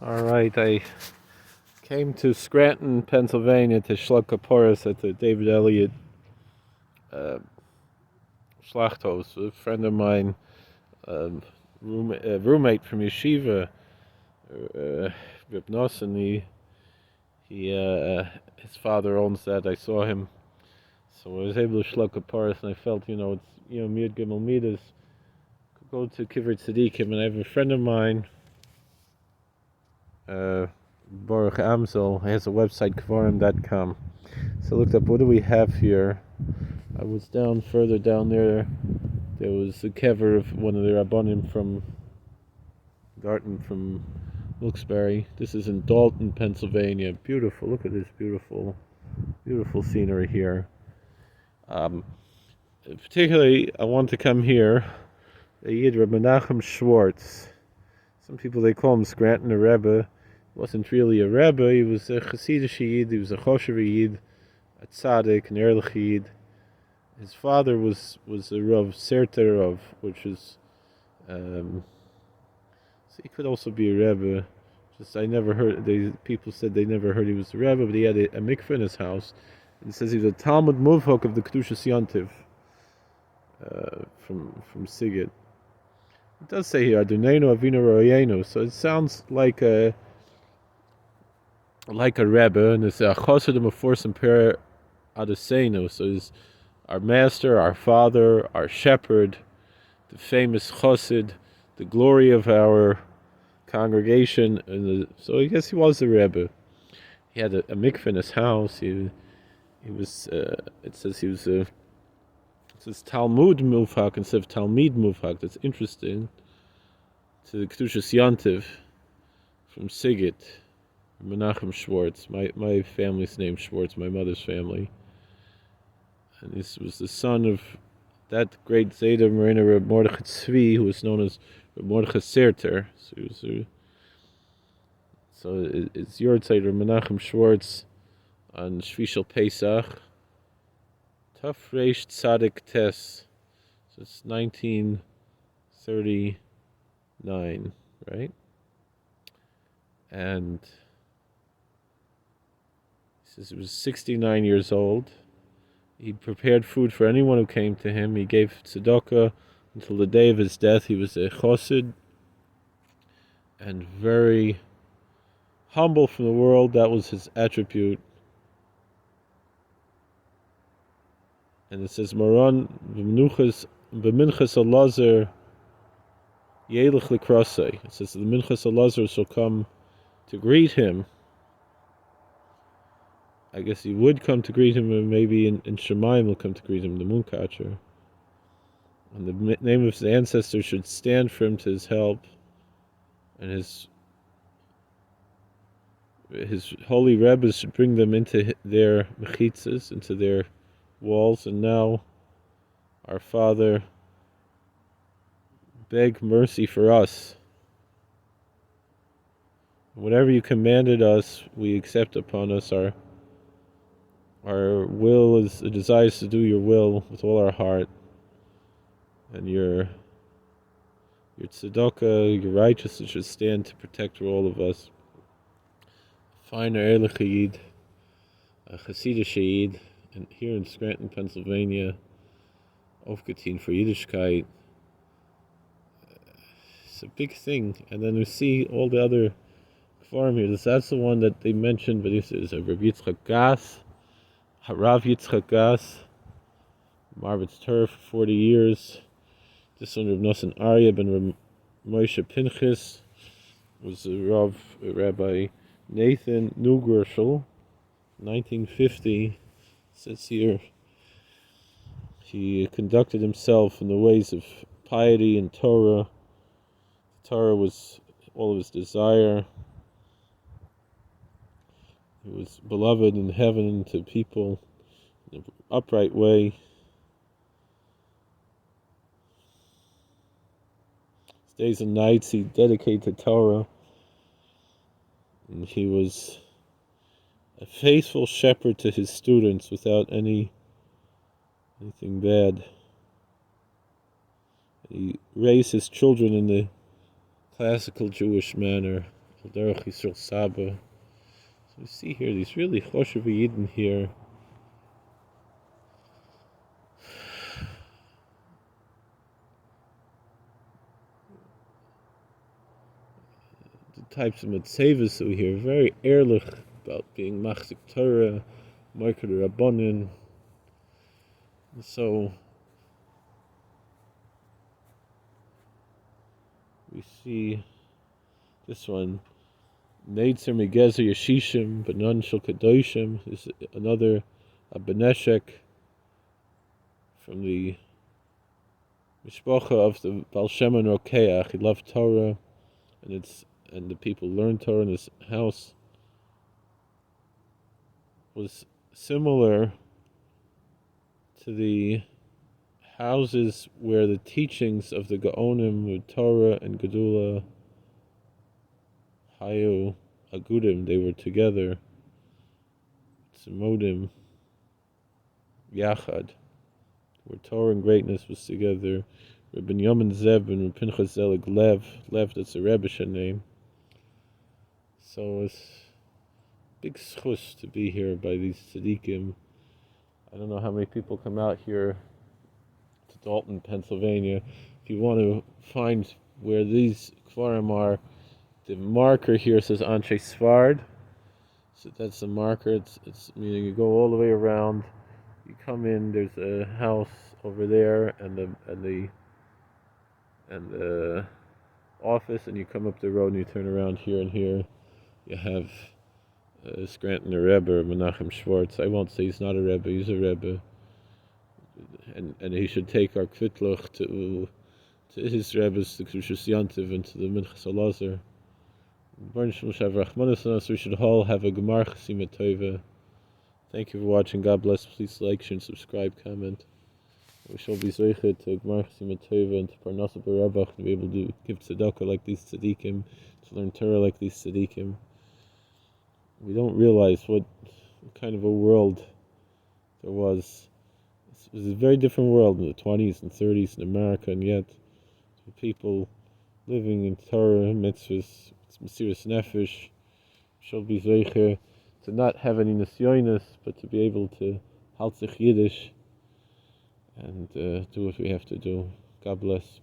All right, I came to Scranton, Pennsylvania to Shluck Kaporis at the David Elliott uh, Schlachthaus. A friend of mine, roommate from Yeshiva, Reb Nosson, his father owns that. I saw him, so I was able to Shluck Kaporis, and I felt, it's, Miyad Gimel Midas, could go to kivrei tzaddikim, and I have a friend of mine, Baruch Amzel, he has a website, kvarim.com. So I looked up, what do we have here? I was further down there. There was a kever of one of the Rabbanim from Garten, from Wilkes-Barre. This is in Dalton, Pennsylvania. Beautiful. Look at this beautiful, beautiful scenery here. Particularly, I want to come here. The Yid Reb Menachem Schwartz. Some people, they call him Scranton, a Rebbe. He wasn't really a Rebbe. He was a Hasidic Yid. He was a Choshev Yid, a tzaddik, an Ehrlich Yid. His father was a Rav Serter Rav, which is, so he could also be a Rebbe. Just I never heard. People said they never heard he was a Rebbe, but he had a mikveh in his house. And it says he was a Talmud Muvhok of the Kedushas Yontiv, from Sigit. It does say here Adonenu Avinu Royenu, so it sounds like a Rebbe, and it's a Chosedim of Force and Per Adosenu. So it's our master, our father, our shepherd, the famous Chosid, the glory of our congregation. So I guess he was a Rebbe. He had a mikveh in his house. He was. It says he was a. It says Talmud Mufhak instead of Talmid Mufhak. That's interesting. To the Kedushas Yontiv from Sigit, Menachem Schwartz. My family's name Schwartz. My mother's family. And this was the son of that great Zayda Marina Reb Mordechai Tzvi, who was known as Reb Mordechai Serter. So it's your Zayda Menachem Schwartz on Shvishal Pesach. Taf Reish Tzadik Tes. So it's 1939, right? And he says he was 69 years old. He prepared food for anyone who came to him. He gave tzedakah until the day of his death. He was a chosid and very humble from the world. That was his attribute. And it says, Maran b'minchas alazer yelich likrasei. It says the minchas alazer shall come to greet him. I guess he would come to greet him, and maybe in Shemaim will come to greet him, the mooncatcher. And the name of his ancestor should stand for him to his help, and his holy rebbes should bring them into their mechitzas, into their walls. And now, our Father, beg mercy for us. Whatever you commanded us, we accept upon us. Our will is a desire to do your will with all our heart, and your tzedakah, your righteousness should stand to protect all of us. Find our Ehrlich Yid, a Hasidic Yid, and here in Scranton, Pennsylvania, Aufgeteen for Yiddishkeit. It's a big thing. And then we see all the other kfarim here. That's the one that they mentioned, but this is a Rabbi Yitzchak Gas, Harav Yitzchak Gas, Marvitz Torah for 40 years. This one, Reb Nosson Aryeh ben Reb Moshe Pinchas, was Rabbi Nathan Neugershel, 1950. Says here, he conducted himself in the ways of piety and Torah. Torah was all of his desire. He was beloved in heaven to people in an upright way. His days and nights he dedicated to Torah. And he was a faithful shepherd to his students without anything bad. He raised his children in the classical Jewish manner. Al Derech Yisrael Saba. So we see here these really choshev Yidden here. The types of mitzvahs that we hear, very ehrlich about being machzik Torah, Moiker Rabbanin. And so we see this one, Neitzer Megezer Yeshishim, Benon Shel Kadoshim, is another Beneshek from the Mishpacha of the Baal Shem and Rokeach. He loved Torah, and the people learned Torah in his house. Was similar to the houses where the teachings of the Gaonim with Torah and Gedula Hayu Agudim, they were together. Tzemodim Yachad, where Torah and greatness was together. Rabbi Yomin Zeb and Rabbi Pinchas Zelig Lev, that's a Rebbe's name. So it's big schus to be here by these tzaddikim. I don't know how many people come out here to Dalton, Pennsylvania. If you want to find where these kvarim are, the marker here says Anshe Svard. So that's the marker. It's meaning you go all the way around. You come in. There's a house over there, and the office, and you come up the road, and you turn around here and here. You have Scranton a Rebbe, Menachem Schwartz. I won't say he's not a Rebbe. He's a Rebbe, and he should take our kvitloch to his Rebbe's, to Kedushas Yantiv, and to the Minchas Elazar. We should all have a Gemar Chasima Tova. Thank you for watching. God bless. Please like, share, and subscribe, comment. We shall be zeichet to Gemar Chasima Tova and to Parnasa B'Rabach, to be able to give tzedakah like these tzaddikim, to learn Torah like these tzaddikim. We don't realize what kind of a world there was. It was a very different world in the 20s and 30s in America, and yet people living in Torah, mitzvahs, Mesiras Nefesh, shall be zeicher to not have any nisyonis, but to be able to haltzich Yiddish and do what we have to do. God bless.